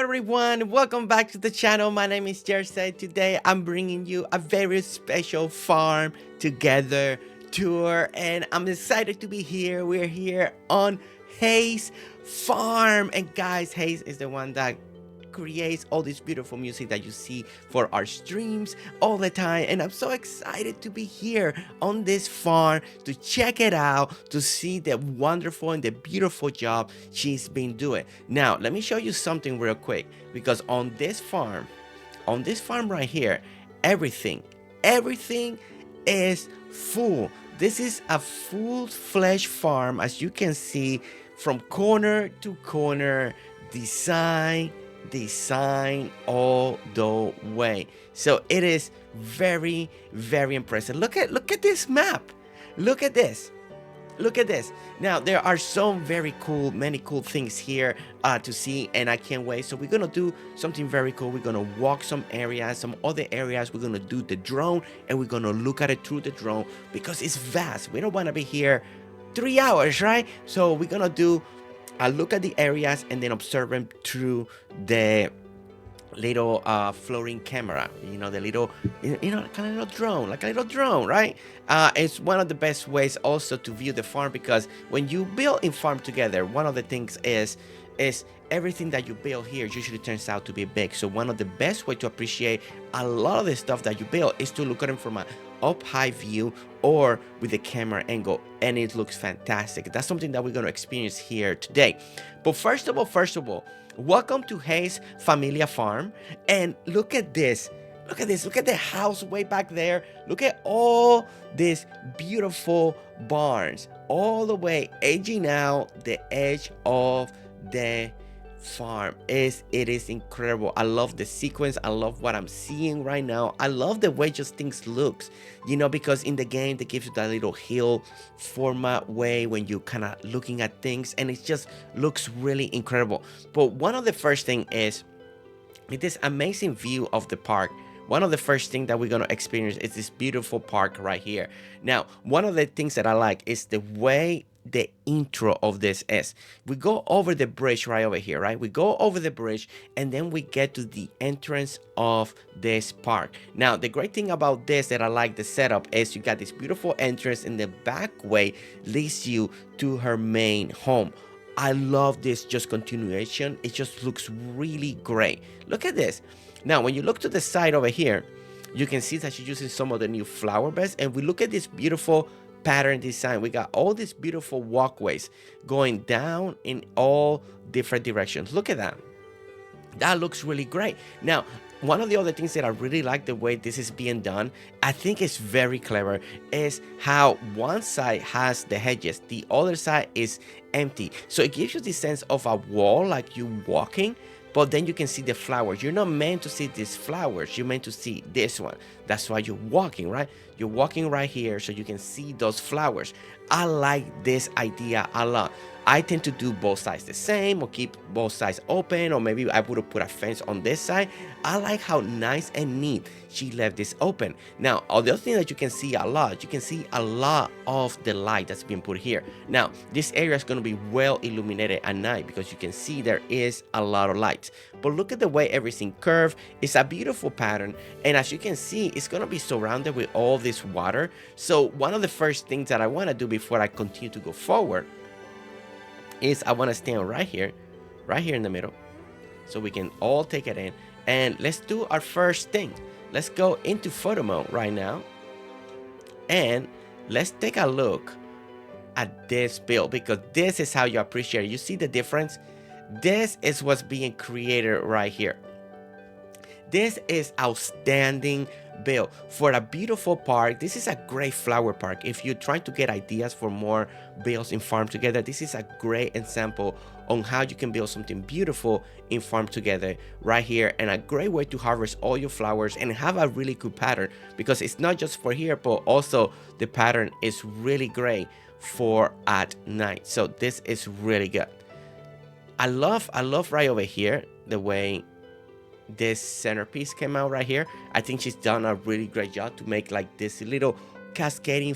everyone, welcome back to the channel. My name is Jersey. Today I'm bringing you a very special farm together tour and I'm excited to be here. We're here on Hayes Farm, and guys, Hayes is the one that creates all this beautiful music that you see for our streams all the time, and I'm so excited to be here on this farm to check it out, to see the wonderful and the beautiful job she's been doing. Now let me show you something real quick, because on this farm right here, everything is full. This is a full-fledged farm, as you can see, from corner to corner, design all the way. So it is very impressive. Look at this map. Look at this. Look at this. Now there are many cool things here to see, and I can't wait. So we're gonna do something very cool. We're gonna walk some areas, some other areas. We're gonna do the drone, and we're gonna look at it through the drone because it's vast. We don't want to be here 3 hours, right? So we're gonna do a look at the areas and then observe them through the little floating camera, the little, kind of little drone, right? It's one of the best ways also to view the farm, because when you build in farm together, one of the things is everything that you build here usually turns out to be big. So one of the best way to appreciate a lot of the stuff that you build is to look at them from a up high view or with the camera angle, and it looks fantastic. That's something that we're going to experience here today. But first of all, welcome to Hayes Familia Farm, and look at this. Look at the house way back there. Look at all these beautiful barns all the way edging out the edge of the farm. It is incredible. I love the sequence. I love what I'm seeing right now. I love the way just things looks, because in the game they give you that little hill format way when you kind of looking at things, and it just looks really incredible. But one of the first thing is with this amazing view of the park. One of the first things that we're going to experience is this beautiful park right here. Now, one of the things that I like is the way the intro of this is. We go over the bridge right over here, right? We go over the bridge, and then we get to the entrance of this park. Now, the great thing about this that I like the setup is you got this beautiful entrance, and the back way leads you to her main home. I love this just continuation. It just looks really great. Look at this. Now, when you look to the side over here, you can see that she's using some of the new flower beds, and we look at this beautiful pattern design. We got all these beautiful walkways going down in all different directions. Look at that. That looks really great. Now, one of the other things that I really like the way this is being done, I think it's very clever, is how one side has the hedges, the other side is empty. So it gives you the sense of a wall, like you walking, but then you can see the flowers. You're not meant to see these flowers. You're meant to see this one. That's why you're walking, right? You're walking right here so you can see those flowers. I like this idea a lot. I tend to do both sides the same, or keep both sides open, or maybe I would have put a fence on this side. I like how nice and neat she left this open. Now, the other thing that you can see a lot of the light that's being put here. Now, this area is going to be well illuminated at night because you can see there is a lot of light. But look at the way everything curved. It's a beautiful pattern, and as you can see, it's going to be surrounded with all this water. So one of the first things that I want to do before I continue to go forward is I want to stand right here in the middle, so we can all take it in. And let's do our first thing. Let's go into photo mode right now, and let's take a look at this build, because this is how you appreciate it. You see the difference? This is what's being created right here. This is outstanding build for a beautiful park. This is a great flower park. If you're trying to get ideas for more builds in farm together, this is a great example on how you can build something beautiful in farm together right here, and a great way to harvest all your flowers and have a really good pattern, because it's not just for here, but also the pattern is really great for at night. So this is really good. I love right over here the way this centerpiece came out right here. I think she's done a really great job to make like this little cascading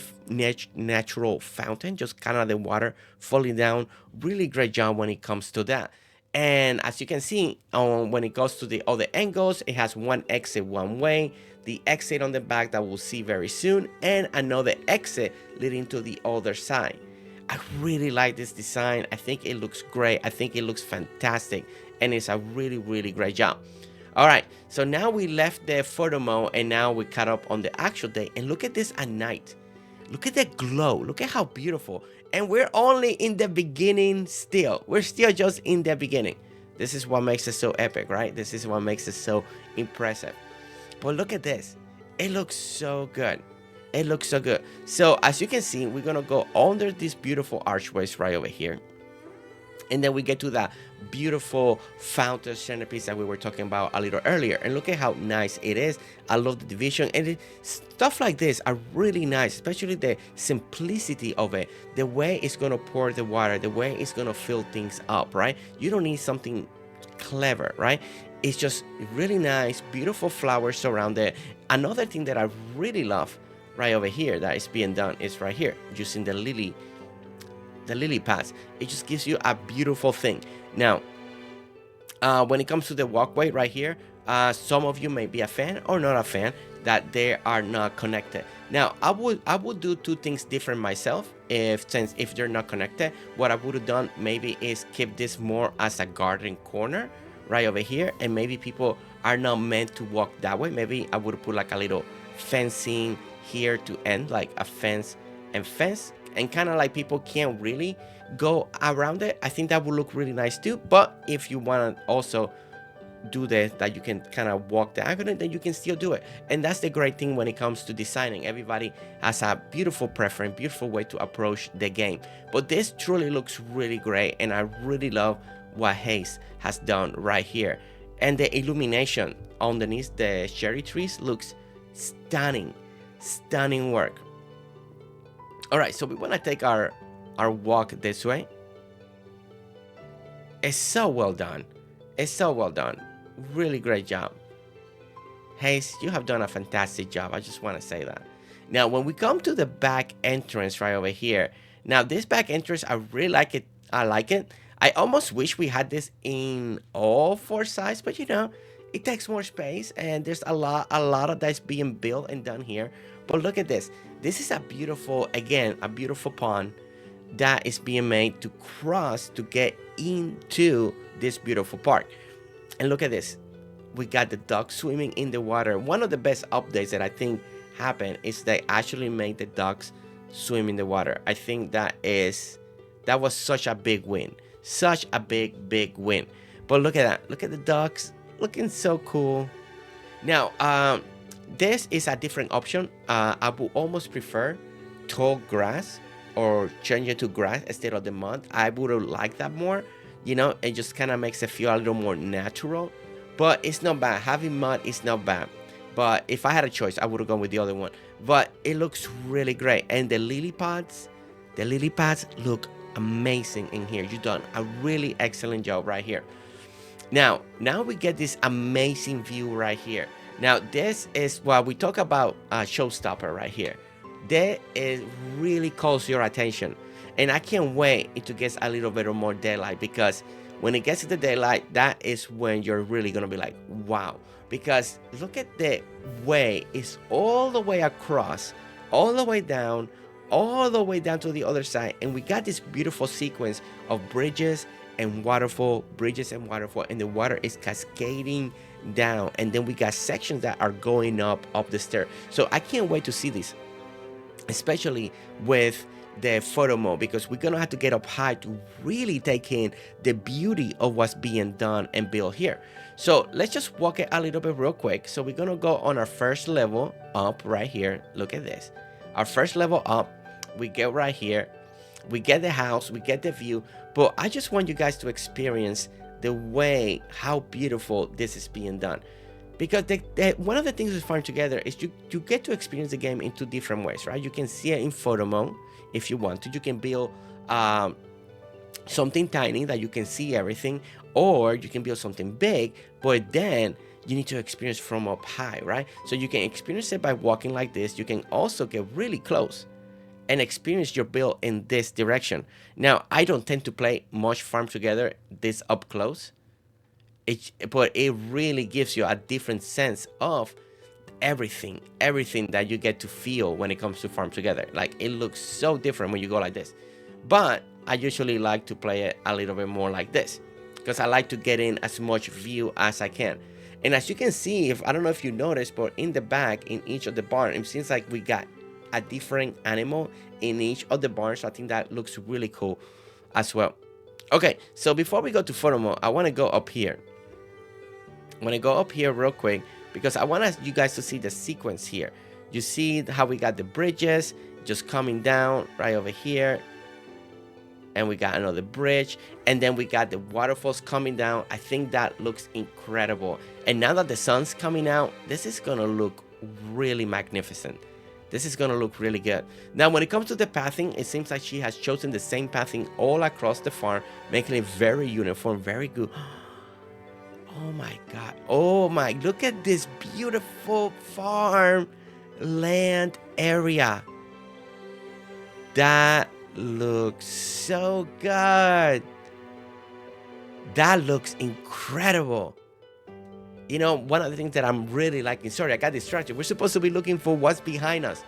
natural fountain, just kind of the water falling down. Really great job when it comes to that. And as you can see, when it goes to the other angles, it has one exit one way, the exit on the back that we'll see very soon, and another exit leading to the other side. I really like this design. I think it looks great. I think it looks fantastic, and it's a really, really great job. All right, so now we left the photo mode, and now we caught up on the actual day. And look at this at night. Look at that glow. Look at how beautiful. And we're only in the beginning still. We're still just in the beginning. This is what makes it so epic, right? This is what makes it so impressive. But look at this. It looks so good. It looks so good. So as you can see, we're going to go under these beautiful archways right over here. And then we get to that beautiful fountain centerpiece that we were talking about a little earlier. And look at how nice it is. I love the division. And stuff like this are really nice, especially the simplicity of it. The way it's going to pour the water, the way it's going to fill things up, right? You don't need something clever, right? It's just really nice, beautiful flowers surrounded. Another thing that I really love right over here that is being done is right here, using the lily pads. It just gives you a beautiful thing. Now, when it comes to the walkway right here, some of you may be a fan or not a fan that they are not connected. Now, I would do two things different myself. If they're not connected, what I would have done maybe is keep this more as a garden corner right over here, and maybe people are not meant to walk that way. Maybe I would put like a little fencing here to end, like a fence, and kind of like people can't really go around it. I think that would look really nice too. But if you want to also do this, that you can kind of walk diagonal, then you can still do it. And that's the great thing when it comes to designing. Everybody has a beautiful preference, beautiful way to approach the game. But this truly looks really great, and I really love what Hayes has done right here. And the illumination underneath the cherry trees looks stunning. Stunning work. All right, so we want to take our walk this way. It's so well done. It's so well done. Really great job. Hayes, you have done a fantastic job. I just want to say that. Now, when we come to the back entrance right over here. Now, this back entrance, I really like it. I like it. I almost wish we had this in all four sides, but you know, it takes more space, and there's a lot of that's being built and done here. But look at this. This is a beautiful, again, a beautiful pond that is being made to cross to get into this beautiful park. And look at this. We got the ducks swimming in the water. One of the best updates that I think happened is they actually made the ducks swim in the water. I think that was such a big win. Such a big win. But look at that. Look at the ducks. Looking so cool. Now, this is a different option. I would almost prefer tall grass or change it to grass instead of the mud. I would like that more. You know, it just kind of makes it feel a little more natural. But it's not bad. Having mud is not bad. But if I had a choice, I would have gone with the other one. But it looks really great. And the lily pads look amazing in here. You've done a really excellent job right here. Now we get this amazing view right here. Now, this is what we talk about showstopper right here. That is really calls your attention. And I can't wait to get a little bit more daylight, because when it gets to the daylight, that is when you're really going to be like, wow. Because look at the way it's all the way across, all the way down to the other side. And we got this beautiful sequence of bridges and waterfall, and the water is cascading down. And then we got sections that are going up the stair. So I can't wait to see this, especially with the photo mode, because we're gonna have to get up high to really take in the beauty of what's being done and built here. So let's just walk it a little bit real quick. So we're gonna go on our first level up right here. Look at this. Our first level up, we get right here. We get the house, we get the view, but I just want you guys to experience the way how beautiful this is being done. Because one of the things we find together is you get to experience the game in two different ways, right? You can see it in photo mode if you want to. You can build something tiny that you can see everything, or you can build something big, but then you need to experience from up high, right? So you can experience it by walking like this. You can also get really close and experience your build in this direction. Now, I don't tend to play much Farm Together this up close, but it really gives you a different sense of everything that you get to feel when it comes to Farm Together. Like, it looks so different when you go like this. But I usually like to play it a little bit more like this, because I like to get in as much view as I can. And as you can see, I don't know if you noticed, but in the back, in each of the barns, it seems like we got a different animal in each of the barns. So I think that looks really cool as well. Okay, so before we go to photo mode, I want to go up here. I want to go up here real quick, because I want you guys to see the sequence here. You see how we got the bridges just coming down right over here, and we got another bridge, and then we got the waterfalls coming down. I think that looks incredible. And now that the sun's coming out, this is gonna look really magnificent. This is gonna look really good. Now, when it comes to the pathing, it seems like she has chosen the same pathing all across the farm, making it very uniform, very good. Oh my God. Oh my, look at this beautiful farm land area. That looks so good. That looks incredible. You know, one of the things that I'm really liking, sorry, I got distracted. We're supposed to be looking for what's behind us.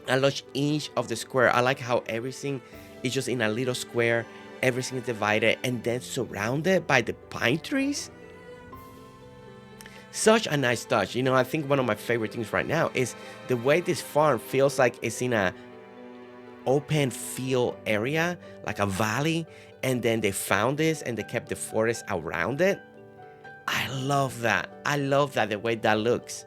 I love each of the square. I like how everything is just in a little square. Everything is divided and then surrounded by the pine trees. Such a nice touch. You know, I think one of my favorite things right now is the way this farm feels like it's in a open field area, like a valley, and then they found this and they kept the forest around it. I love that. I love that, the way that looks.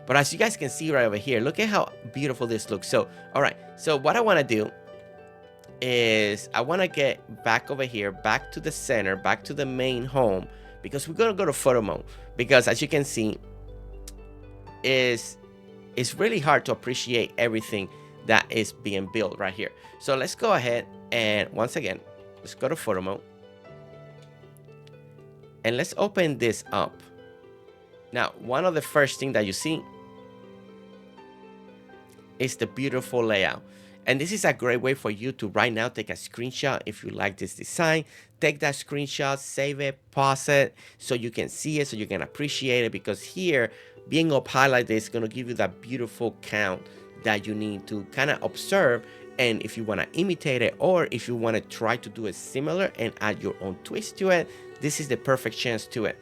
But as you guys can see right over here, look at how beautiful this looks. So, all right. So what I want to do is I want to get back over here, back to the center, back to the main home, because we're going to go to photo mode. Because as you can see, it's really hard to appreciate everything that is being built right here. So let's go ahead and once again, let's go to photo mode. And let's open this up. Now, one of the first things that you see is the beautiful layout. And this is a great way for you to right now take a screenshot if you like this design. Take that screenshot, save it, pause it, so you can see it, so you can appreciate it. Because here, being up high like this is going to give you that beautiful count that you need to kind of observe. And if you want to imitate it, or if you want to try to do it similar and add your own twist to it, this is the perfect chance to it.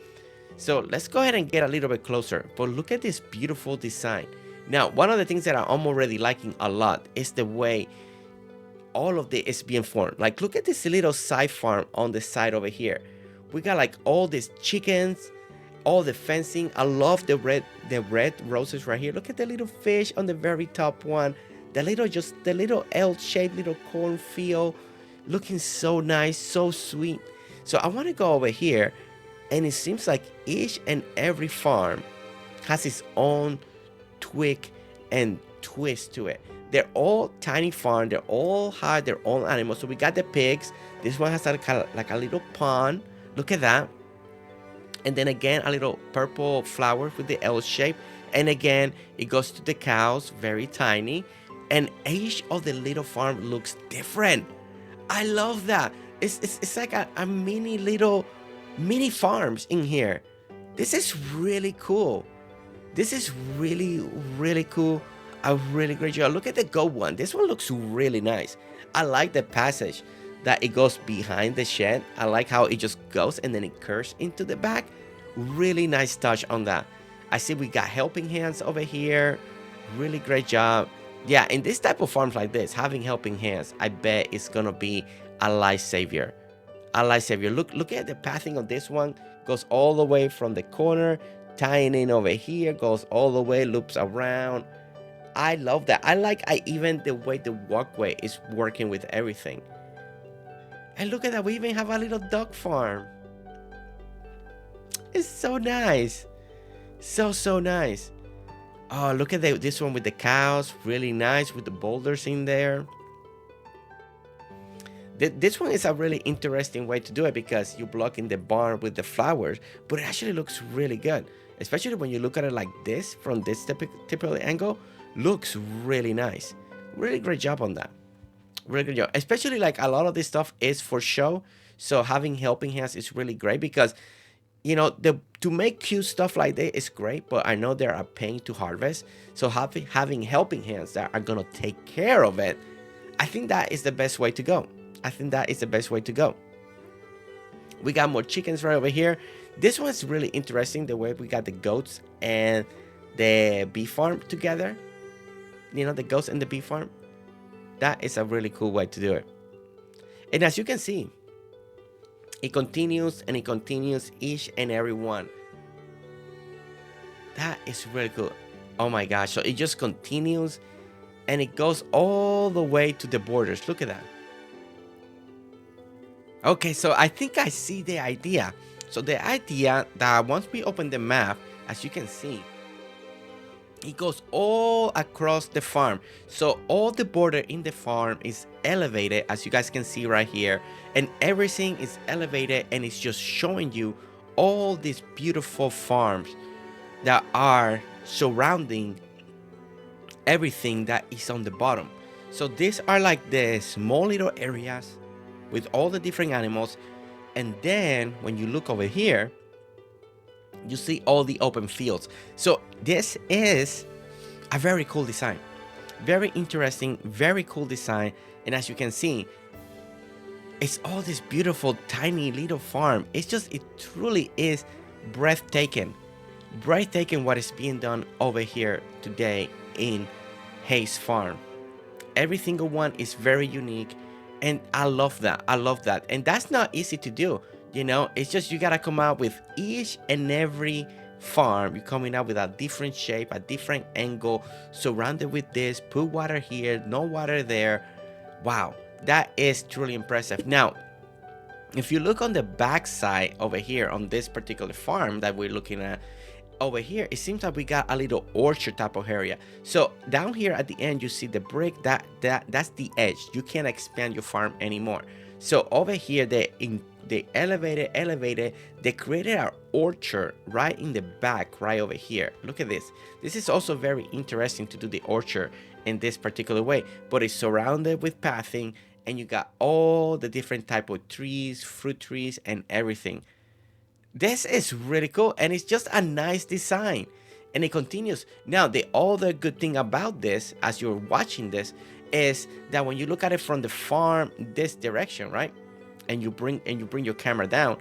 So let's go ahead and get a little bit closer. But look at this beautiful design. Now, one of the things that I'm already liking a lot is the way all of this is being formed. Like, look at this little side farm on the side over here. We got like all these chickens, all the fencing. I love the red roses right here. Look at the little fish on the very top one. The little L-shaped little cornfield, looking so nice, so sweet. So I want to go over here, and it seems like each and every farm has its own tweak and twist to it. They're all tiny farm. They're all have their own animals. So we got the pigs. This one has like a little pond. Look at that. And then again, a little purple flower with the L shape. And again, it goes to the cows, very tiny. And each of the little farm looks different. I love that. It's like a mini farms in here. This is really cool. This is really, really cool. A really great job. Look at the goat one. This one looks really nice. I like the passage that it goes behind the shed. I like how it just goes and then it curves into the back. Really nice touch on that. I see we got helping hands over here. Really great job. Yeah, in this type of farms like this, having helping hands, I bet it's gonna be a lifesaver. A lifesaver. Look at the pathing of this one. Goes all the way from the corner, tying in over here, goes all the way, loops around. I love that. I like even the way the walkway is working with everything. And look at that, we even have a little duck farm. It's so nice. So nice. Oh, look at this one with the cows. Really nice with the boulders in there. This one is a really interesting way to do it because you're blocking the barn with the flowers, but it actually looks really good. Especially when you look at it like this, from this typical angle, looks really nice. Really great job on that. Really good job. Especially like a lot of this stuff is for show. So having helping hands is really great because, you know, to make cute stuff like that is great, but I know they're a pain to harvest. So having helping hands that are gonna take care of it, I think that is the best way to go. I think that is the best way to go. We got more chickens right over here. This one's really interesting, the way we got the goats and the bee farm together. You know, the goats and the bee farm. That is a really cool way to do it. And as you can see, it continues and it continues each and every one. That is really cool. Oh my gosh. So it just continues and it goes all the way to the borders. Look at that. Okay, so I think I see the idea. So the idea that once we open the map, as you can see, it goes all across the farm. So all the border in the farm is elevated, as you guys can see right here. And everything is elevated and it's just showing you all these beautiful farms that are surrounding everything that is on the bottom. So these are like the small little areas with all the different animals. And then when you look over here, you see all the open fields. So this is a very cool design. Very interesting, very cool design. And as you can see, it's all this beautiful tiny little farm. It's just, it truly is breathtaking. Breathtaking what is being done over here today in Hayes Farm. Every single one is very unique. And I love that. I love that. And that's not easy to do. You know, it's just you got to come out with each and every farm. You're coming out with a different shape, a different angle, surrounded with this, put water here, no water there. Wow, that is truly impressive. Now, if you look on the back side over here on this particular farm that we're looking at, over here, it seems like we got a little orchard type of area. So down here at the end, you see the brick, that's the edge. You can't expand your farm anymore. So over here, they elevated, they created our orchard right in the back, right over here. Look at this. This is also very interesting to do the orchard in this particular way, but it's surrounded with pathing and you got all the different type of trees, fruit trees, and everything. This is really cool, and it's just a nice design, and it continues. Now, the other good thing about this, as you're watching this, is that when you look at it from the farm this direction, right, and you bring your camera down,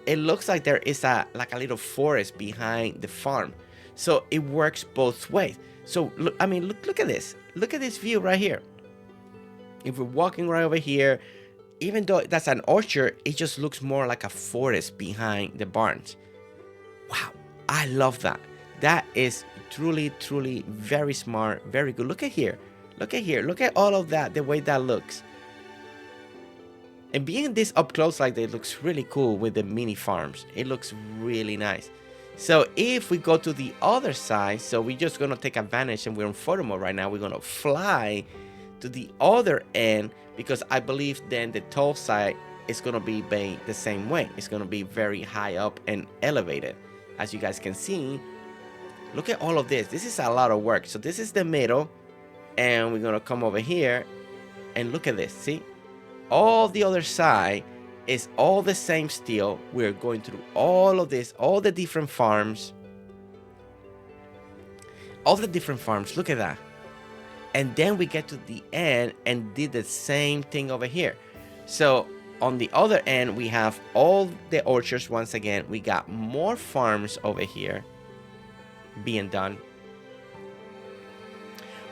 it looks like there is a little forest behind the farm. So it works both ways. So look, I mean, look at this. Look at this view right here. If we're walking right over here, even though that's an orchard, it just looks more like a forest behind the barns. Wow, I love that. That is truly, truly very smart, very good. Look at here. Look at here. Look at all of that, the way that looks. And being this up close like that looks really cool with the mini farms. It looks really nice. So if we go to the other side, so we're just going to take advantage, and we're in photo mode right now. We're going to fly to the other end, because I believe then the tall side is going to be the same way. It's going to be very high up and elevated. As you guys can see, look at all of this. This is a lot of work. So this is the middle, and we're going to come over here and look at this. See, all the other side is all the same steel. We're going through all of this, all the different farms. All the different farms. Look at that. And then we get to the end and did the same thing over here. So on the other end, we have all the orchards once again. We got more farms over here being done.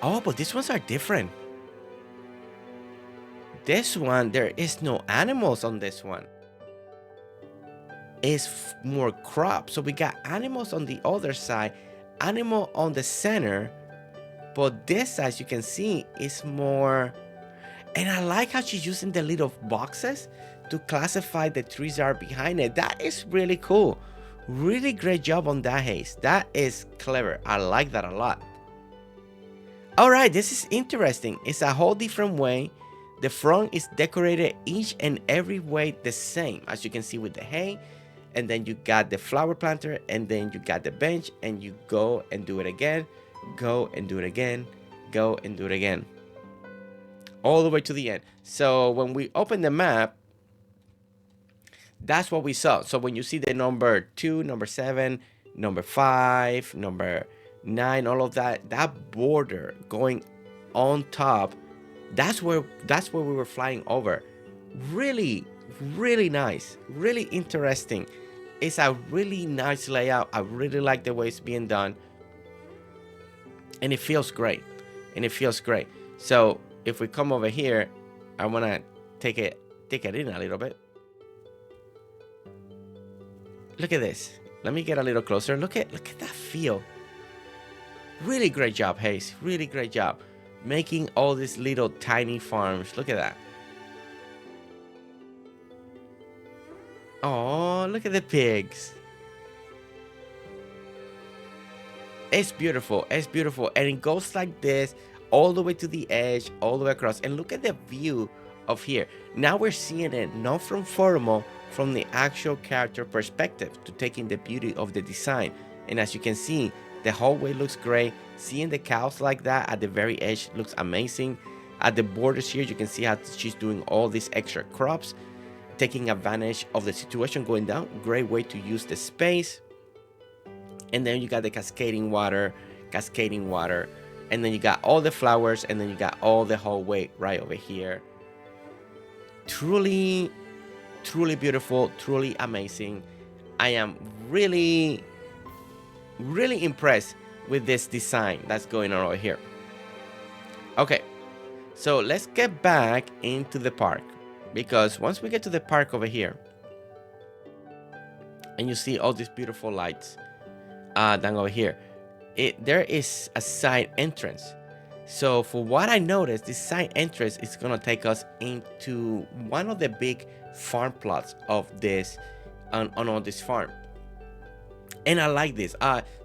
Oh, but these ones are different. This one, there is no animals on this one. It's more crops. So we got animals on the other side, animal on the center. But this, as you can see, is more. And I like how she's using the little boxes to classify the trees that are behind it. That is really cool. Really great job on that, Hayes. That is clever. I like that a lot. All right, this is interesting. It's a whole different way. The front is decorated each and every way the same, as you can see with the hay. And then you got the flower planter, and then you got the bench, and you go and do it again. Go and do it again. Go and do it again. all the way to the end. So when we open the map, that's what we saw. So when you see the number 2, number 7, number 5, number 9, all of that, that border going on top, that's where we were flying over. Really, really nice, really interesting. It's a really nice layout. I really like the way it's being done, and it feels great. So if we come over here, I want to take it in a little bit. Look at this. Let me get a little closer. Look at that feel. Really great job, Hayes. Really great job making all these little tiny farms. Look at that. Oh, look at the pigs. It's beautiful. It's beautiful. And it goes like this all the way to the edge, all the way across. And look at the view of here. Now we're seeing it not from Photomo, from the actual character perspective, to taking the beauty of the design. And as you can see, the hallway looks great. Seeing the cows like that at the very edge looks amazing. At the borders here, you can see how she's doing all these extra crops, taking advantage of the situation going down. Great way to use the space. And then you got the cascading water, and then you got all the flowers, and then you got all the hallway right over here. Truly beautiful, truly amazing. I am really impressed with this design that's going on over here. Okay, so let's get back into the park, because once we get to the park over here, and you see all these beautiful lights down over here, there is a side entrance. So for what I noticed, this side entrance is gonna take us into one of the big farm plots of this on this farm. And I like this.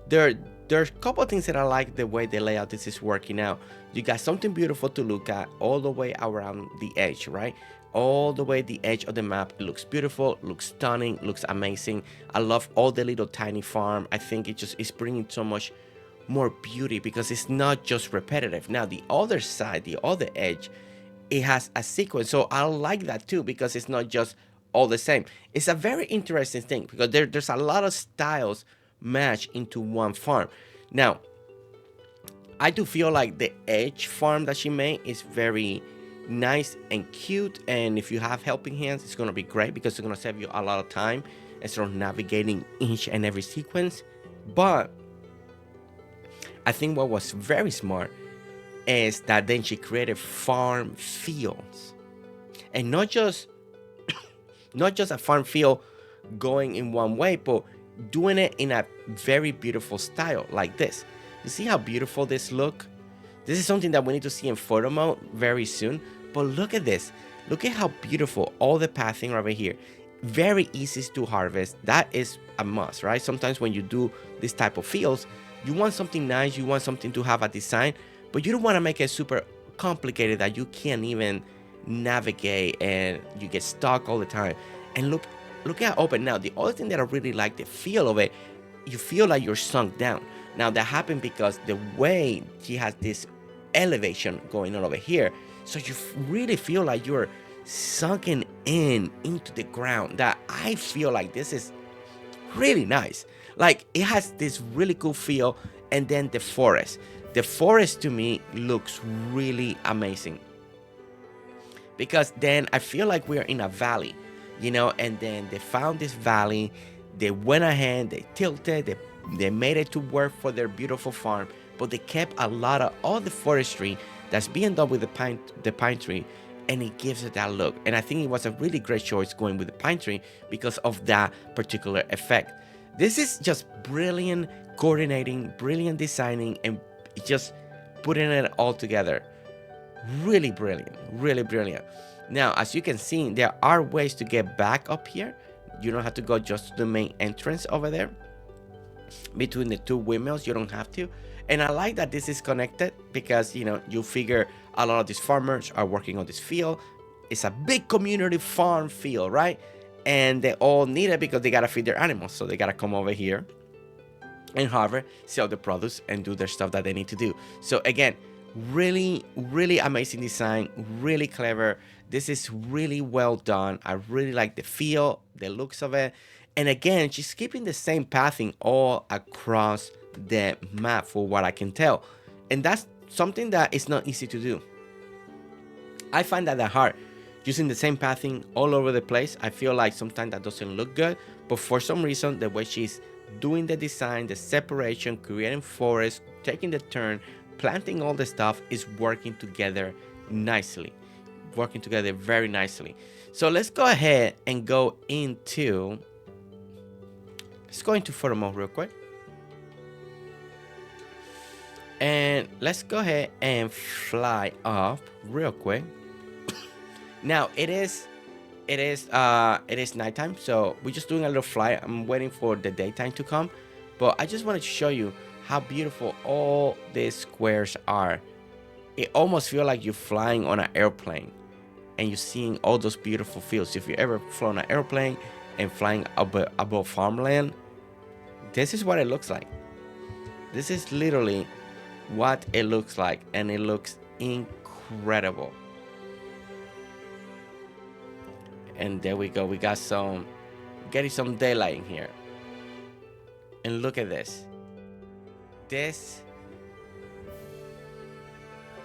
There's a couple of things that I like the way the layout this is working out. You got something beautiful to look at all the way around the edge, right? All the way the edge of the map. It looks beautiful, looks stunning, looks amazing. I love all the little tiny farm. I think it's bringing so much more beauty, because it's not just repetitive. Now the other side, the other edge, it has a sequence. So I like that too, because it's not just all the same. It's a very interesting thing, because there's a lot of styles matched into one farm. Now I do feel like the edge farm that she made is very nice and cute, and if you have helping hands, it's going to be great, because it's going to save you a lot of time instead of navigating each and every sequence. But I think what was very smart is that then she created farm fields, and not just a farm field going in one way, but doing it in a very beautiful style like this. You see how beautiful this look? This is something that we need to see in photo mode very soon. But look at this. Look at how beautiful all the pathing over here. Very easy to harvest. That is a must, right? Sometimes when you do this type of fields, you want something nice, you want something to have a design, but you don't want to make it super complicated that you can't even navigate and you get stuck all the time. And look how open. Now the other thing that I really like, the feel of it, you feel like you're sunk down. Now that happened because the way she has this elevation going on over here, so you really feel like you're sunken into the ground. That I feel like this is really nice. Like it has this really cool feel. And then the forest to me looks really amazing, because then I feel like we are in a valley, you know, and then they found this valley, they went ahead, they tilted, they made it to work for their beautiful farm, but they kept a lot of all the forestry that's being done with the pine tree, and it gives it that look. And I think it was a really great choice going with the pine tree because of that particular effect. This is just brilliant coordinating, brilliant designing, and just putting it all together. Really brilliant, really brilliant. Now, as you can see, there are ways to get back up here. You don't have to go just to the main entrance over there. Between the two windmills, you don't have to. And I like that this is connected, because, you know, you figure a lot of these farmers are working on this field. It's a big community farm field, right? And they all need it because they gotta feed their animals. So they gotta come over here and harvest, sell the produce, and do their stuff that they need to do. So again, Really, really amazing design, really clever. This is really well done. I really like the feel, the looks of it. And again, she's keeping the same pathing all across the map for what I can tell. And that's something that is not easy to do. I find that hard. Using the same pathing all over the place, I feel like sometimes that doesn't look good. But for some reason, the way she's doing the design, the separation, creating forest, taking the turn, planting all the stuff is working together nicely. Working together very nicely. So let's go ahead and go into... Let's go into photo mode real quick. And let's go ahead and fly up real quick. Now it is nighttime, so we're just doing a little flight. I'm waiting for the daytime to come, but I just wanted to show you how beautiful all these squares are. It almost feels like you're flying on an airplane and you're seeing all those beautiful fields. If you ever flown an airplane and flying above farmland, this is what it looks like. This is literally what it looks like, and it looks incredible. And there we go. We got getting some daylight in here. And look at this. This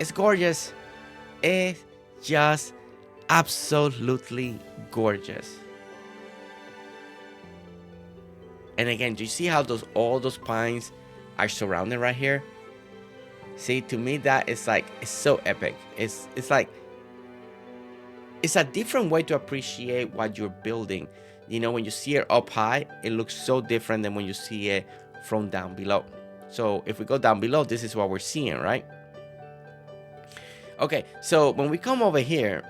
is gorgeous. It's just absolutely gorgeous. And again, do you see how all those pines are surrounded right here? See, to me that is like, it's so epic. It's like, it's a different way to appreciate what you're building. You know, when you see it up high, it looks so different than when you see it from down below. So if we go down below, this is what we're seeing, right? Okay, so when we come over here,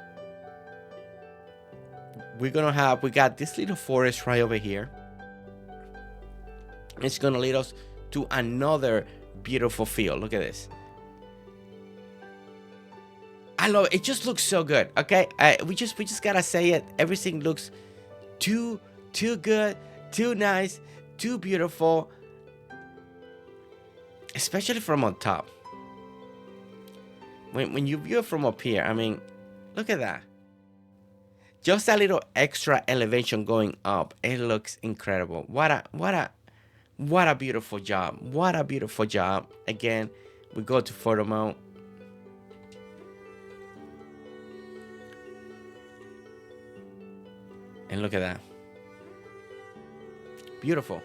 we got this little forest right over here. It's gonna lead us to another beautiful field. Look at this. I love it. It just looks so good. Okay, we just gotta say it. Everything looks too good, too nice, too beautiful, especially from on top. When you view it from up here, I mean, look at that. Just a little extra elevation going up. It looks incredible. What a beautiful job. What a beautiful job. Again, we go to photo mode. And look at that. Beautiful.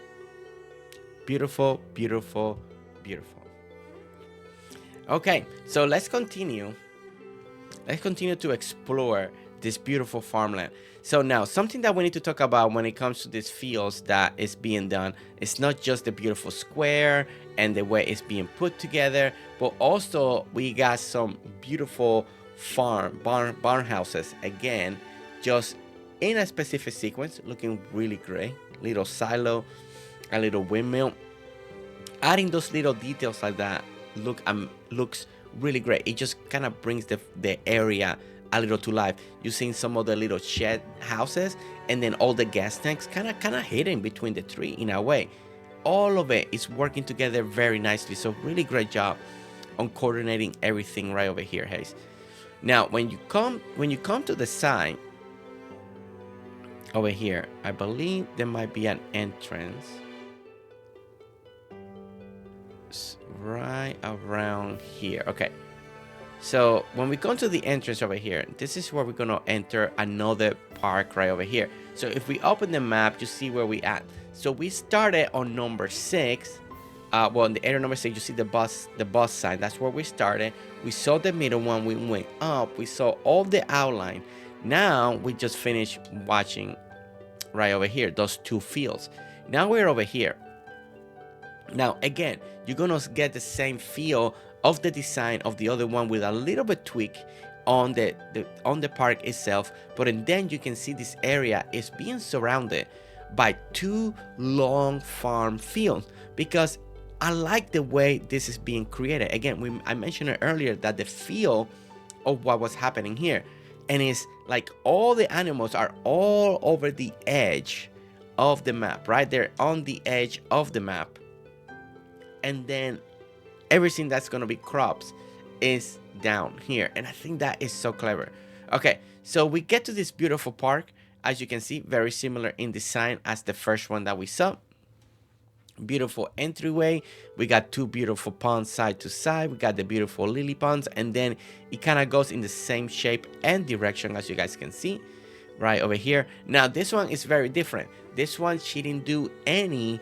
Beautiful, beautiful, beautiful. Okay, so let's continue. Let's continue to explore this beautiful farmland. So now, something that we need to talk about when it comes to these fields that is being done, it's not just the beautiful square and the way it's being put together, but also we got some beautiful barn houses. Again, just in a specific sequence, looking really great. Little silo, a little windmill. Adding those little details like that looks really great. It just kind of brings the area a little to life. You're seeing some of the little shed houses, and then all the gas tanks kind of hidden between the tree in a way. All of it is working together very nicely. So really great job on coordinating everything right over here, Hayes. Now, when you come to the side over here, I believe there might be an entrance right around here. Okay, so when we come to the entrance over here, this is where we're gonna enter another park right over here. So if we open the map, you see where we at. So we started on number 6. Well, in the area number 6, you see the bus sign. That's where we started. We saw the middle one. We went up. We saw all the outline. Now we just finished watching right over here, those two fields. Now we're over here. Now again, you're gonna get the same feel of the design of the other one with a little bit tweak on the park itself, but then you can see this area is being surrounded by 2 long farm fields, because I like the way this is being created. Again, I mentioned it earlier that the feel of what was happening here, and it's like all the animals are all over the edge of the map, right? They're on the edge of the map. And then everything that's going to be crops is down here, and I think that is so clever. Okay, so we get to this beautiful park. As you can see, very similar in design as the first one that we saw. Beautiful entryway. We got two beautiful ponds side to side. We got the beautiful lily ponds, and then it kind of goes in the same shape and direction as you guys can see right over here. Now this one is very different. This one, she didn't do any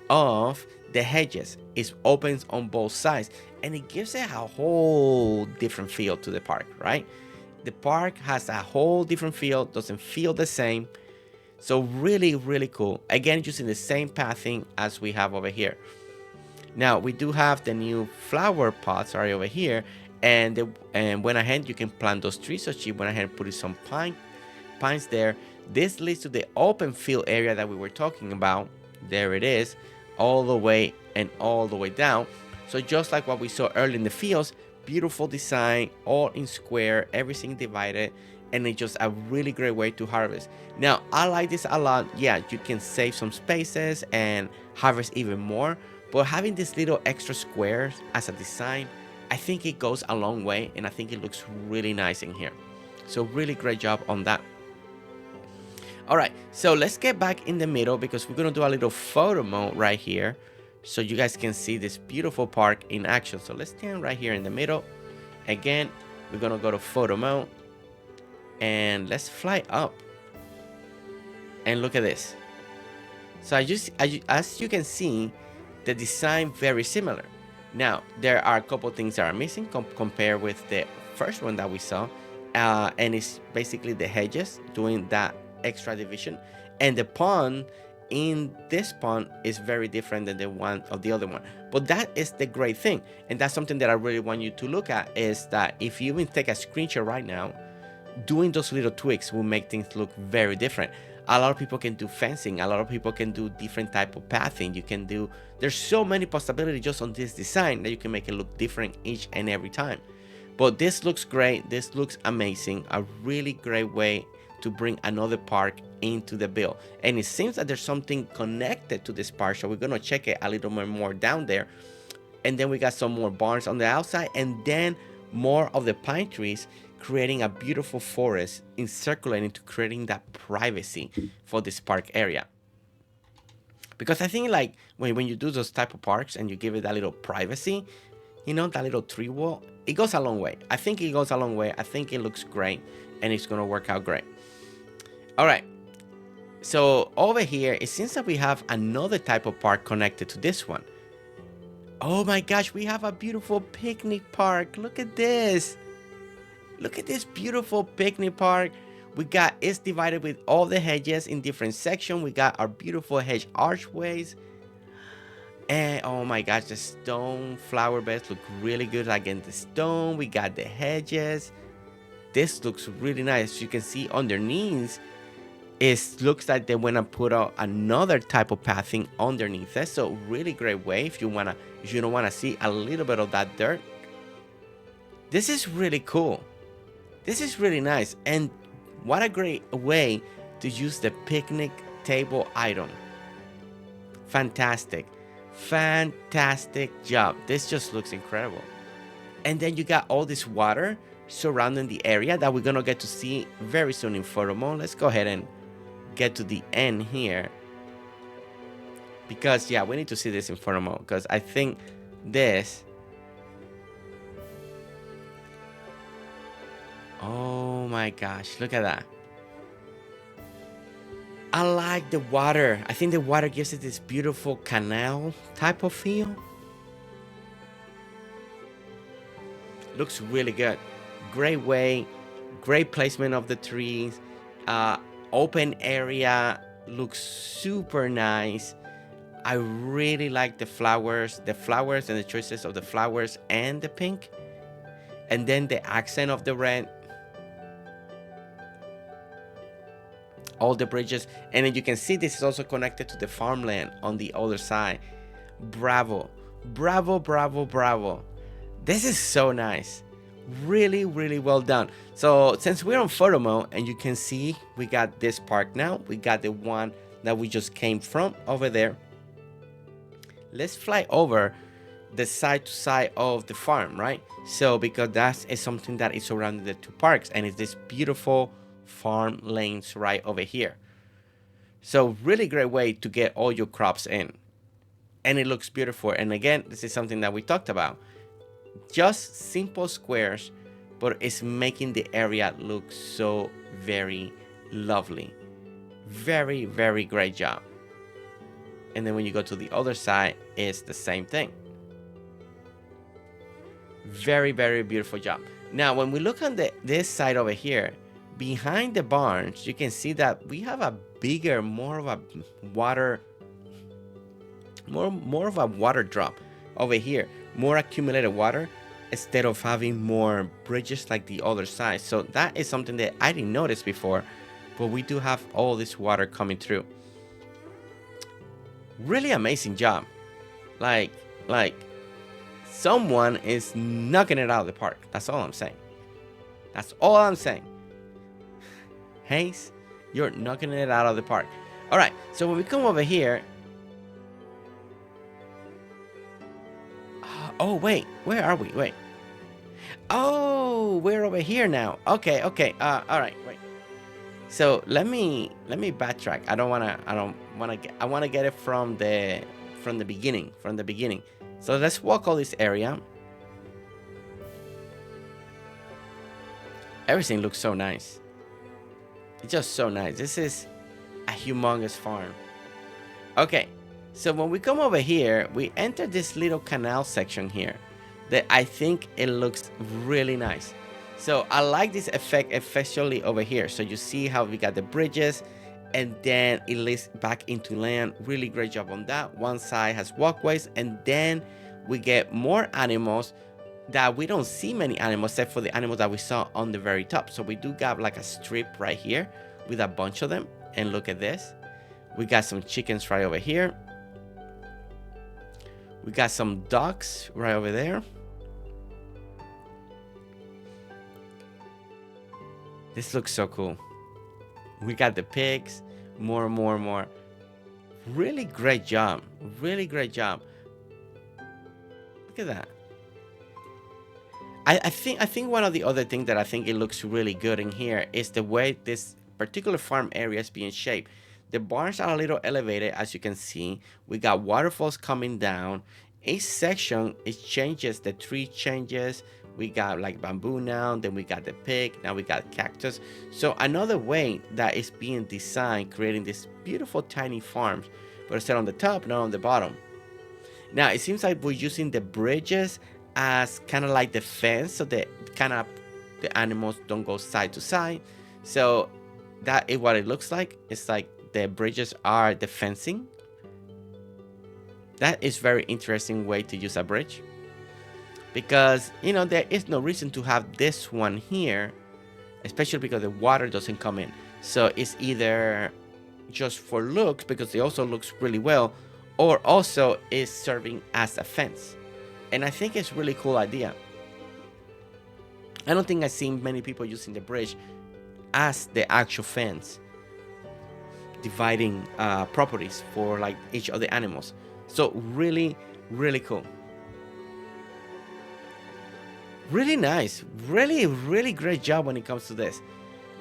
of the hedges. It opens on both sides, and it gives it a whole different feel to the park, right? The park has a whole different feel, doesn't feel the same. So really, really cool. Again, using the same pathing as we have over here. Now, we do have the new flower pots right over here, and went ahead, you can plant those trees. So she went ahead and put some pines there. This leads to the open field area that we were talking about. There it is, all the way and all the way down. So just like what we saw earlier in the fields, beautiful design, all in square, everything divided, and it's just a really great way to harvest. Now, I like this a lot. Yeah, you can save some spaces and harvest even more, but having these little extra squares as a design, I think it goes a long way, and I think it looks really nice in here. So really great job on that. All right, so let's get back in the middle because we're gonna do a little photo mode right here so you guys can see this beautiful park in action. So let's stand right here in the middle. Again, we're gonna go to photo mode, and let's fly up and look at this. So as you can see, the design very similar. Now there are a couple things that are missing compared with the first one that we saw, and it's basically the hedges doing that extra division, and the pond in this pond is very different than the one of the other one. But that is the great thing, and that's something that I really want you to look at, is that if you even take a screenshot right now, doing those little tweaks will make things look very different. A lot of people can do fencing, a lot of people can do different type of pathing. You can do, there's so many possibilities just on this design that you can make it look different each and every time. But this looks great, this looks amazing, a really great way to bring another park into the build. And it seems that there's something connected to this park, so we're gonna check it a little bit more down there. And then we got some more barns on the outside, and then more of the pine trees, creating a beautiful forest encirculating to creating that privacy for this park area. Because I think like when you do those type of parks and you give it that little privacy, you know, that little tree wall, it goes a long way. I think it goes a long way. I think it looks great, and it's gonna work out great. All right, so over here, it seems that we have another type of park connected to this one. Oh my gosh, we have a beautiful picnic park. Look at this. Look at this beautiful picnic park. We got, it's divided with all the hedges in different sections. We got our beautiful hedge archways. And oh my gosh, the stone flower beds look really good against the stone. We got the hedges. This looks really nice. You can see underneath, it looks like they want to put out another type of pathing underneath it. So really great way if you don't want to see a little bit of that dirt. This is really cool. This is really nice, and what a great way to use the picnic table item. Fantastic. Fantastic job. This just looks incredible. And then you got all this water surrounding the area that we're gonna get to see very soon in photo mode. Let's go ahead and get to the end here, because yeah, we need to see this in photo mode, because I think this, oh my gosh, look at that. I like the water. I think the water gives it this beautiful canal type of feel. Looks really good. Great way, great placement of the trees. Open area, looks super nice. I really like the flowers and the choices of the flowers and the pink. And then the accent of the red. All the bridges, and then you can see this is also connected to the farmland on the other side. Bravo, bravo, bravo, bravo. This is so nice. Really, really well done. So since we're on photo mode, and you can see we got this park now, we got the one that we just came from over there. Let's fly over the side to side of the farm, right? So because that is something that is surrounding the two parks, and it's this beautiful farm lanes right over here. So really great way to get all your crops in, and it looks beautiful. And again, this is something that we talked about, just simple squares, but it's making the area look so very lovely. Very, very great job. And then when you go to the other side, it's the same thing. Very, very beautiful job. Now, when we look on this side over here, behind the barns, you can see that we have a bigger, more of a water drop over here, more accumulated water, instead of having more bridges like the other side. So that is something that I didn't notice before, but we do have all this water coming through. Really amazing job. Like someone is knocking it out of the park. That's all I'm saying. That's all I'm saying. Hayes, you're knocking it out of the park. All right, so when we come over here, oh wait, where are we? Wait. Oh, we're over here now. Okay. All right, wait. So let me backtrack. I want to get it from the beginning. So let's walk all this area. Everything looks so nice. It's just so nice. This is a humongous farm. Okay, so when we come over here, we enter this little canal section here that I think it looks really nice. So I like this effect, especially over here. So you see how we got the bridges, and then it leads back into land. Really great job on that. One side has walkways, and then we get more animals that we don't see many animals except for the animals that we saw on the very top. So we do got like a strip right here with a bunch of them. And look at this. We got some chickens right over here. We got some ducks right over there. This looks so cool. We got the pigs, more. Really great job. Really great job. Look at that. I think one of the other things that I think it looks really good in here is the way this particular farm area is being shaped. The barns are a little elevated, as you can see. We got waterfalls coming down. Each section, it changes, the tree changes. We got like bamboo now, then we got the pig, now we got cactus. So another way that is being designed, creating these beautiful tiny farms, but instead on the top, not on the bottom. Now it seems like we're using the bridges as kind of like the fence, so that kind of the animals don't go side to side. So that is what it looks like. It's like the bridges are the fencing. That is very interesting way to use a bridge, because you know there is no reason to have this one here, especially because the water doesn't come in. So it's either just for looks, because it also looks really well, or also is serving as a fence. And I think it's a really cool idea. I don't think I've seen many people using the bridge as the actual fence, dividing properties for like each of the animals. So really cool. Really nice. Really great job when it comes to this.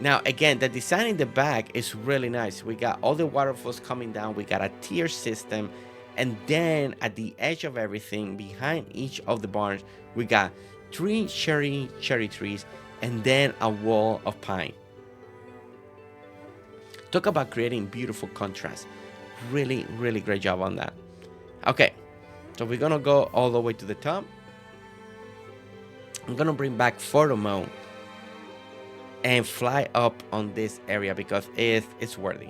Now again, the design in the back is really nice. We got all the waterfalls coming down. We got a tier system. And then at the edge of everything, behind each of the barns, we got 3 cherry trees, and then a wall of pine. Talk about creating beautiful contrast. Really great job on that. Okay, so we're gonna go all the way to the top. I'm gonna bring back photo mode and fly up on this area because it's worthy.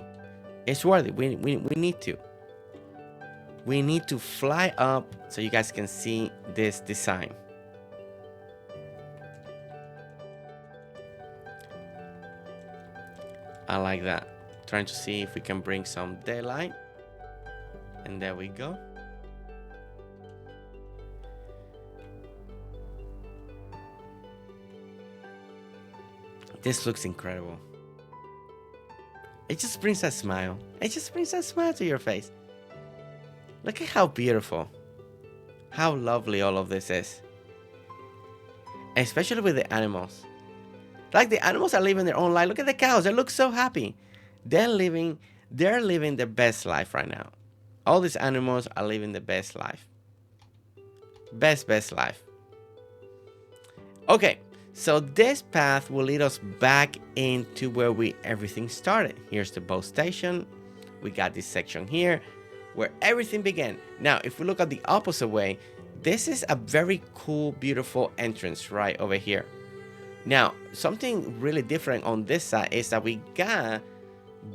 It's worthy. We need to. We need to fly up so you guys can see this design. I like that. Trying to see if we can bring some daylight. And there we go. This looks incredible. It just brings a smile. It just brings a smile to your face. Look at how beautiful. how lovely all of this is. Especially with the animals. Like the animals are living their own life. Look at the cows. They look so happy. They're living their best life right now. All these animals are living the best life. Best life. Okay, so this path will lead us back into where everything started. Here's the boat station. We got this section here where everything began. Now, if we look at the opposite way, this is a very cool, beautiful entrance right over here. Now, something really different on this side is that we got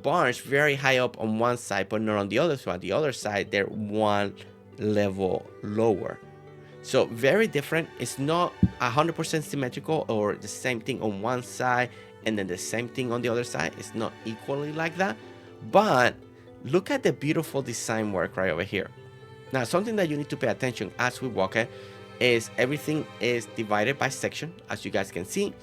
barns very high up on one side, but not on the other side. The other side, they're one level lower. So very different. It's not 100% symmetrical or the same thing on one side and then the same thing on the other side. It's not equally like that. But look at the beautiful design work right over here. Now, something that you need to pay attention as we walk it is everything is divided by section, as you guys can see.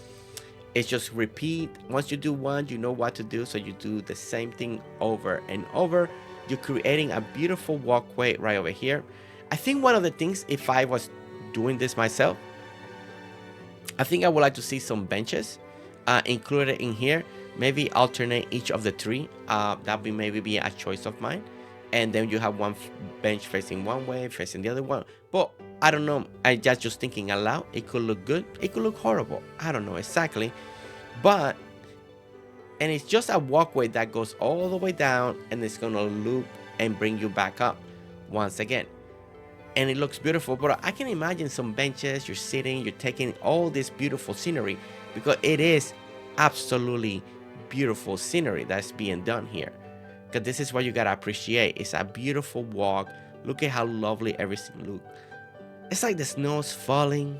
It's just repeat. Once you do one, you know what to do. So you do the same thing over and over. You're creating a beautiful walkway right over here. I think one of the things, if I was doing this myself, I think I would like to see some benches included in here. Maybe alternate each of the three. That would maybe be a choice of mine. And then you have one bench facing one way, facing the other one. But I don't know. I just thinking aloud. It could look good. It could look horrible. I don't know exactly. But, and it's just a walkway that goes all the way down and it's going to loop and bring you back up once again. And it looks beautiful. But I can imagine some benches. You're sitting. You're taking all this beautiful scenery because it is absolutely beautiful scenery that's being done here. Because this is what you gotta appreciate. It's a beautiful walk. Look at how lovely everything looks. It's like the snow's falling.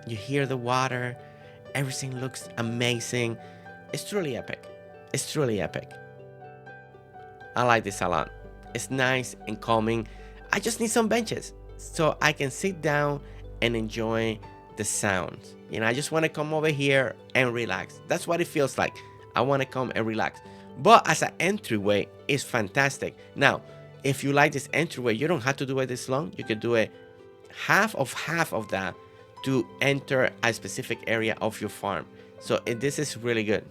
You hear the water. Everything looks amazing. It's truly epic. It's truly epic. I like this a lot. It's nice and calming. I just need some benches so I can sit down and enjoy the sounds. You know, I just want to come over here and relax. That's what it feels like. I want to come and relax. But as an entryway, it's fantastic. Now, if you like this entryway, you don't have to do it this long. You can do it half of that to enter a specific area of your farm. So this is really good.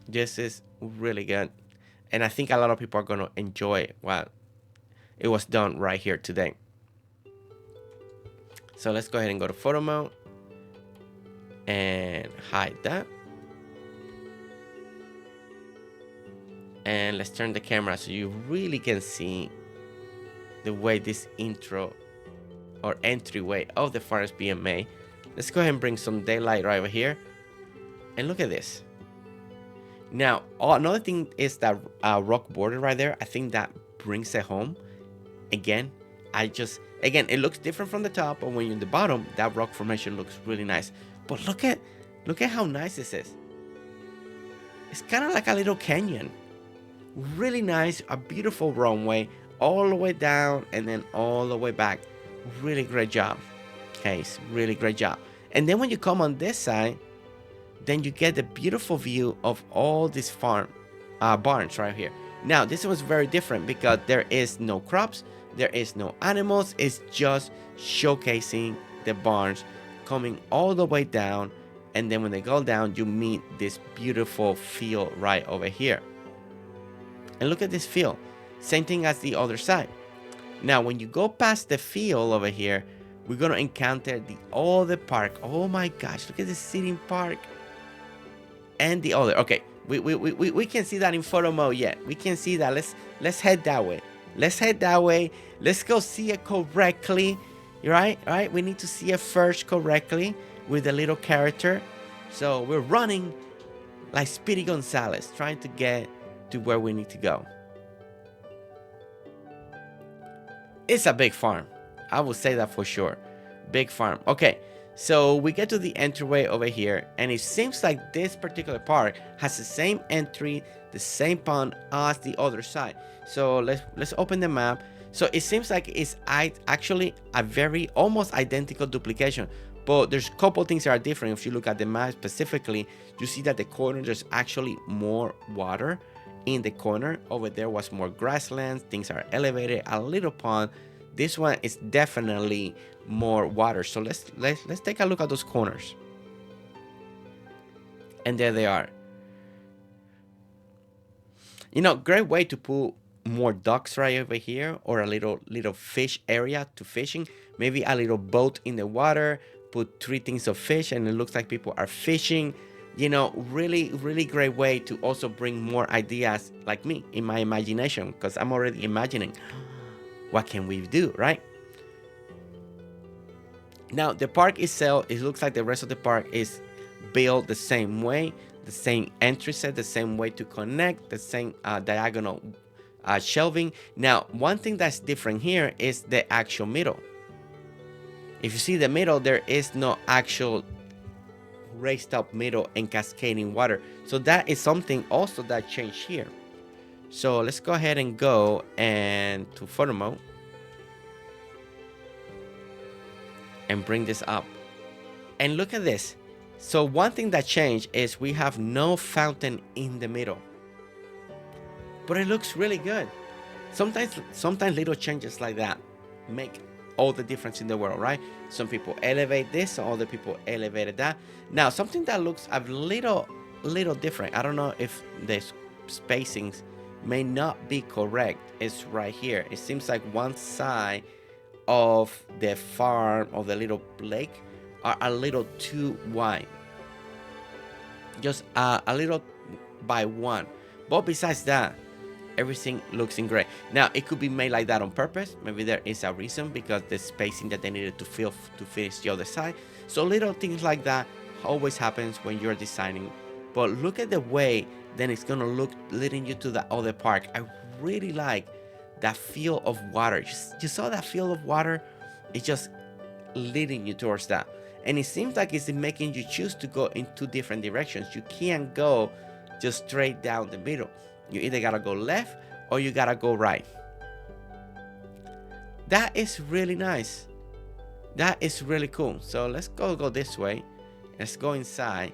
This is really good. And I think a lot of people are going to enjoy what it was done right here today. So let's go ahead and go to photo mode and hide that. And let's turn the camera so you really can see the way this intro or entryway of the farm is being made. Let's go ahead and bring some daylight right over here. And look at this. Now, another thing is that rock border right there. I think that brings it home. Again, it looks different from the top, but when you're in the bottom, that rock formation looks really nice. But look at how nice this is. It's kind of like a little canyon. Really nice, a beautiful runway all the way down and then all the way back. Really great job, Case. Really great job. And then when you come on this side, then you get the beautiful view of all these barns right here. Now, this was very different because there is no crops, there is no animals. It's just showcasing the barns coming all the way down. And then when they go down, you meet this beautiful field right over here. And look at this field. Same thing as the other side. Now, when you go past the field over here, we're going to encounter the park. Oh my gosh, look at the sitting park. And the other. Okay, we can see that in photo mode yet. We can see that. Let's head that way. Let's head that way. Let's go see it correctly. Right? We need to see it first correctly with the little character. So we're running like Speedy Gonzales, trying to get to where we need to go. It's a big farm. I will say that for sure. Big farm. Okay, so we get to the entryway over here, and it seems like this particular park has the same entry, the same pond as the other side. So let's open the map. So it seems like it's actually a very almost identical duplication, but there's a couple things that are different. If you look at the map specifically, you see that the corner there's actually more water. In the corner over there was more grasslands. Things are elevated, a little pond. This one is definitely more water. So let's take a look at those corners. And there they are. You know, great way to put more ducks right over here, or a little fish area to fishing. Maybe a little boat in the water, put 3 things of fish, and it looks like people are fishing. You know, really great way to also bring more ideas like me in my imagination, because I'm already imagining what can we do, right? Now the park itself, it looks like the rest of the park is built the same way, the same entry set, the same way to connect, the same diagonal shelving. Now one thing that's different here is the actual middle. If you see the middle, there is no actual raised up middle and cascading water. So that is something also that changed here. So let's go ahead and go and to photo mode and bring this up. And look at this. So one thing that changed is we have no fountain in the middle. But it looks really good. Sometimes little changes like that make all the difference in the world, right? Some people elevate this, other people elevated that. Now, something that looks a little different, I don't know if the spacings may not be correct, is right here. It seems like one side of the farm of the little lake are a little too wide. Just a little by one. But besides that, everything looks in gray. Now, it could be made like that on purpose. Maybe there is a reason, because the spacing that they needed to fill to finish the other side. So little things like that always happens when you're designing. But look at the way then it's gonna look leading you to the other park. I really like that feel of water. You saw that feel of water? It's just leading you towards that. And it seems like it's making you choose to go in 2 different directions. You can't go just straight down the middle. You either gotta go left or you gotta go right. That is really nice. That is really cool. So let's go this way. Let's go inside.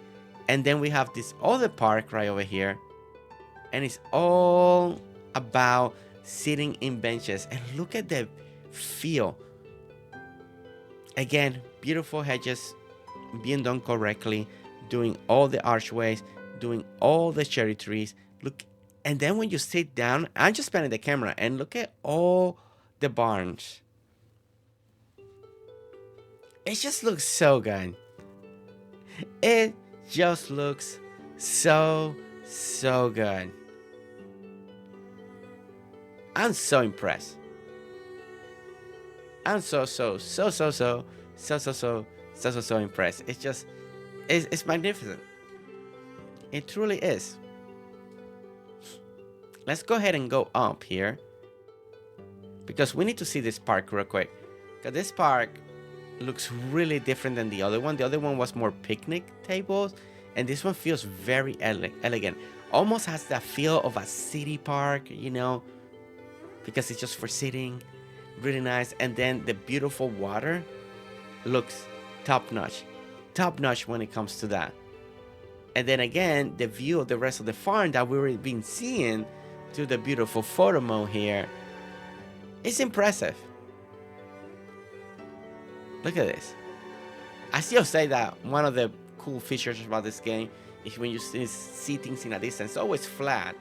And then we have this other park right over here. And it's all about sitting in benches. And look at the feel. Again, beautiful hedges being done correctly. Doing all the archways. Doing all the cherry trees. Look. And then when you sit down, I'm just panning the camera and look at all the barns. It just looks so good. It just looks so good. I'm so impressed. I'm so impressed. It's magnificent. It truly is. Let's go ahead and go up here, because we need to see this park real quick. Because this park looks really different than the other one. The other one was more picnic tables, and this one feels very elegant. Almost has that feel of a city park, you know, because it's just for sitting. Really nice. And then the beautiful water looks top notch. Top notch when it comes to that. And then again, the view of the rest of the farm that we've been seeing to the beautiful photo mode here. It's impressive. Look at this. I still say that one of the cool features about this game is when you see things in a distance, it's always flat.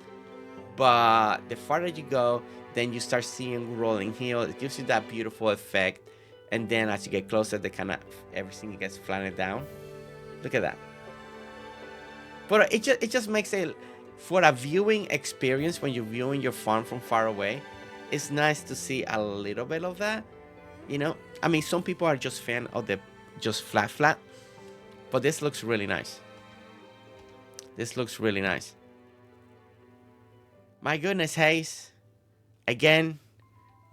But the farther you go, then you start seeing rolling hills. It gives you that beautiful effect. And then as you get closer, the kind of everything gets flattened down. Look at that. But it just makes it, for a viewing experience, when you're viewing your farm from far away, it's nice to see a little bit of that, you know. I mean, some people are just fan of the just flat, but this looks really nice. This looks really nice. My goodness, Hayes, again,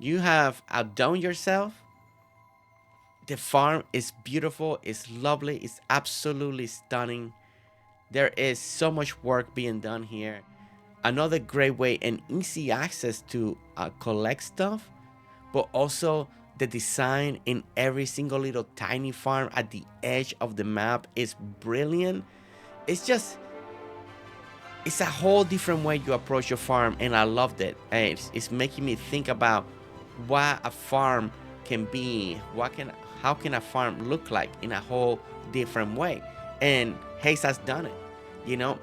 you have outdone yourself. The farm is beautiful, it's lovely, it's absolutely stunning. There is so much work being done here. Another great way and easy access to collect stuff, but also the design in every single little tiny farm at the edge of the map is brilliant. It's a whole different way you approach your farm, and I loved it. It's making me think about what a farm can be, how can a farm look like in a whole different way. And Hayes has done it, you know,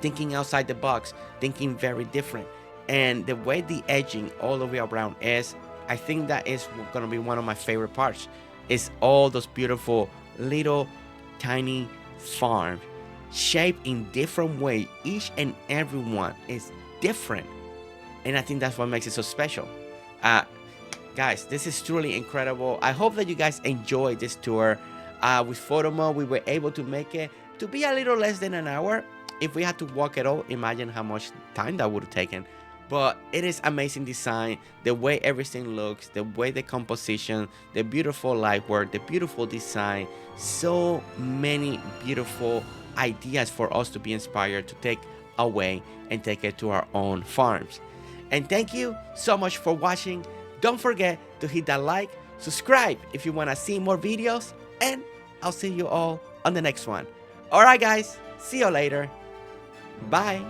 thinking outside the box, thinking very different. And the way the edging all the way around is, I think that is gonna be one of my favorite parts, is all those beautiful little tiny farms shaped in different ways. Each and every one is different, and I think that's what makes it so special. Guys, this is truly incredible. I hope that you guys enjoyed this tour. With photo mode, we were able to make it to be a little less than an hour. If we had to walk it all, imagine how much time that would have taken. But it is amazing design, the way everything looks, the way the composition, the beautiful light work, the beautiful design. So many beautiful ideas for us to be inspired to take away and take it to our own farms. And thank you so much for watching. Don't forget to hit that like, subscribe if you want to see more videos, and I'll see you all on the next one. Alright guys, see you later. Bye.